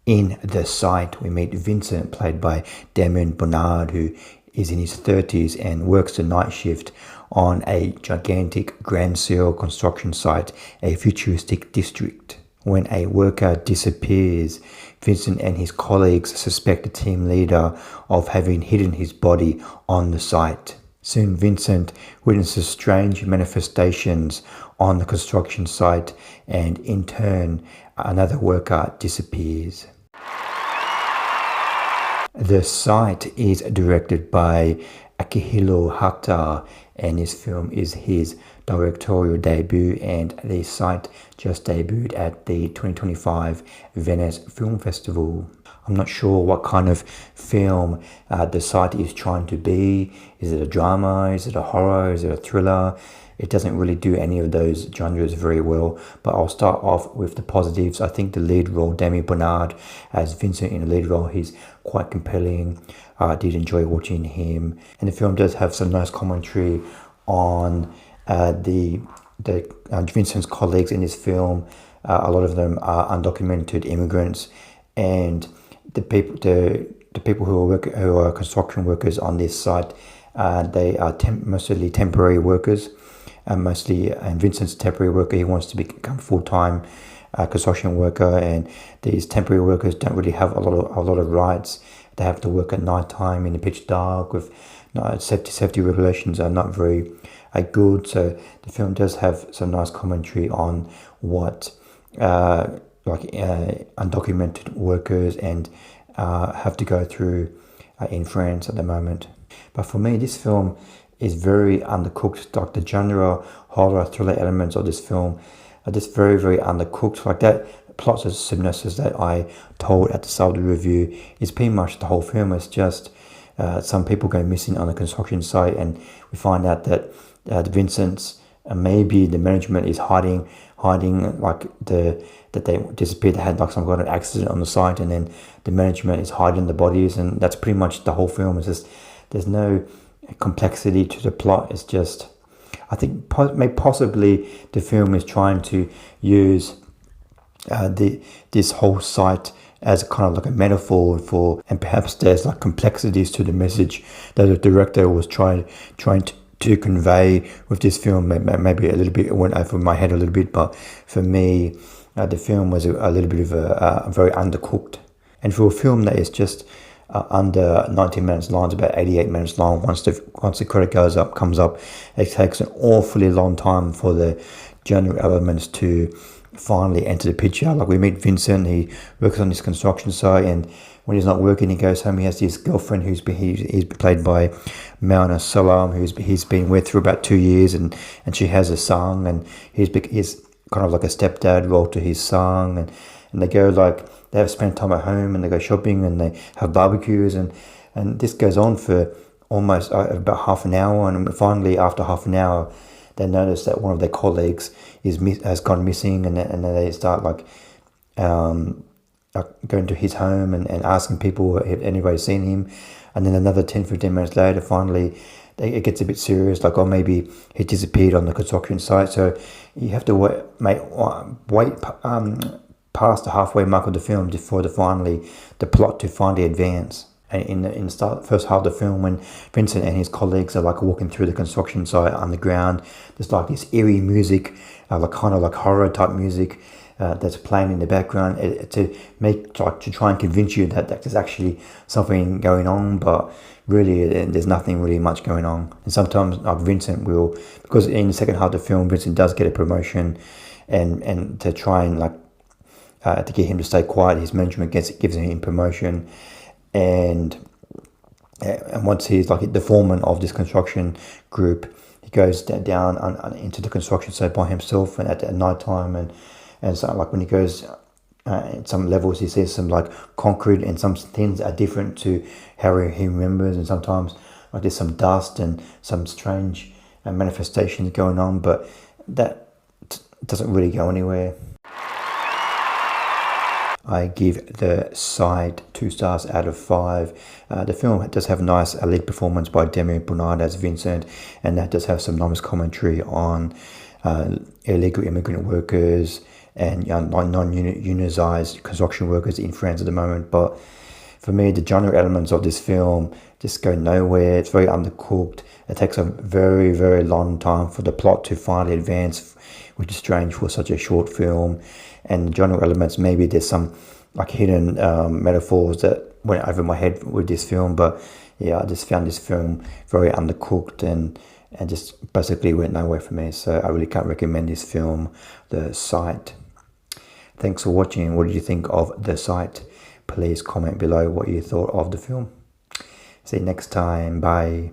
In The Sight, we meet Vincent, played by Damien Bonnard, who is in his 30s and works the night shift on a gigantic Grand Ciel construction site, a futuristic district. When a worker disappears, Vincent and his colleagues suspect the team leader of having hidden his body on the site. Soon Vincent witnesses strange manifestations on the construction site, and in turn, another worker disappears. The Sight is directed by Akihiro Hata, and this film is his directorial debut, and The Sight just debuted at the 2025 Venice Film Festival. I'm not sure what kind of film The Sight is trying to be. Is it a drama? Is it a horror? Is it a thriller? It doesn't really do any of those genres very well, but I'll start off with the positives. I think the lead role, Damien Bonnard as Vincent in the lead role, he's quite compelling. I did enjoy watching him, and the film does have some nice commentary on the Vincent's colleagues in this film. A lot of them are undocumented immigrants, and the people who are construction workers on this site, they are mostly temporary workers. And Vincent's a temporary worker. He wants to become full-time construction worker, and these temporary workers don't really have a lot of rights. They have to work at night time in the pitch dark with safety regulations are not very good. So the film does have some nice commentary on what undocumented workers and have to go through in France at the moment. But for me, this film is very undercooked. Like the genre horror thriller elements of this film are just very, very undercooked. Like that plot synopsis that I told at the start of the review is pretty much the whole film. It's just some people go missing on a construction site, and we find out that the Vincent's maybe the management is hiding like that they disappeared. They had like some kind of accident on the site, and then the management is hiding the bodies, and that's pretty much the whole film. It's just there's no complexity to the plot. It's just, I think possibly the film is trying to use this whole site as kind of like a metaphor for, and perhaps there's like complexities to the message that the director was trying to convey with this film. Maybe a little bit, it went over my head a little bit, but for me, the film was a little bit of a very undercooked. And for a film that is just under 90 minutes long, it's about 88 minutes long. Once the credit comes up, it takes an awfully long time for the genre elements to finally enter the picture. Like we meet Vincent, he works on this construction site, and when he's not working, he goes home. He has this girlfriend he's played by Mauna Salam, he's been with for about 2 years, and she has a son, and he's kind of like a stepdad role to his son, and they go they have spent time at home, and they go shopping, and they have barbecues, and this goes on for almost about half an hour, and finally after half an hour they notice that one of their colleagues has gone missing, and then they start going to his home and asking people if anybody's seen him, and then another 10-15 minutes later finally it gets a bit serious, like, oh, maybe he disappeared on the construction site. So you have to wait past the halfway mark of the film for the plot to finally advance. And in the first half of the film, when Vincent and his colleagues are walking through the construction site underground, there's this eerie music, kind of like horror type music that's playing in the background to try and convince you that there's actually something going on, but really there's nothing really much going on. And sometimes Vincent will, because in the second half of the film, Vincent does get a promotion, and to try and to get him to stay quiet, his management gives him promotion, and once he's the foreman of this construction group, he goes down into the construction site by himself, and at night time, and so when he goes at some levels, he sees some concrete, and some things are different to how he remembers, and sometimes there's some dust and some strange manifestations going on, but that doesn't really go anywhere. I give The Sight 2 stars out of 5. The film does have a nice lead performance by Damien Bonnard as Vincent, and that does have some nice commentary on illegal immigrant workers and non-unionized construction workers in France at the moment. But for me, the genre elements of this film just go nowhere. It's very undercooked. It takes a very, very long time for the plot to finally advance, which is strange for such a short film. And the genre elements, maybe there's some like hidden metaphors that went over my head with this film. But yeah, I just found this film very undercooked and just basically went nowhere for me. So I really can't recommend this film, The Sight. Thanks for watching. What did you think of The Sight? Please comment below what you thought of the film. See you next time. Bye.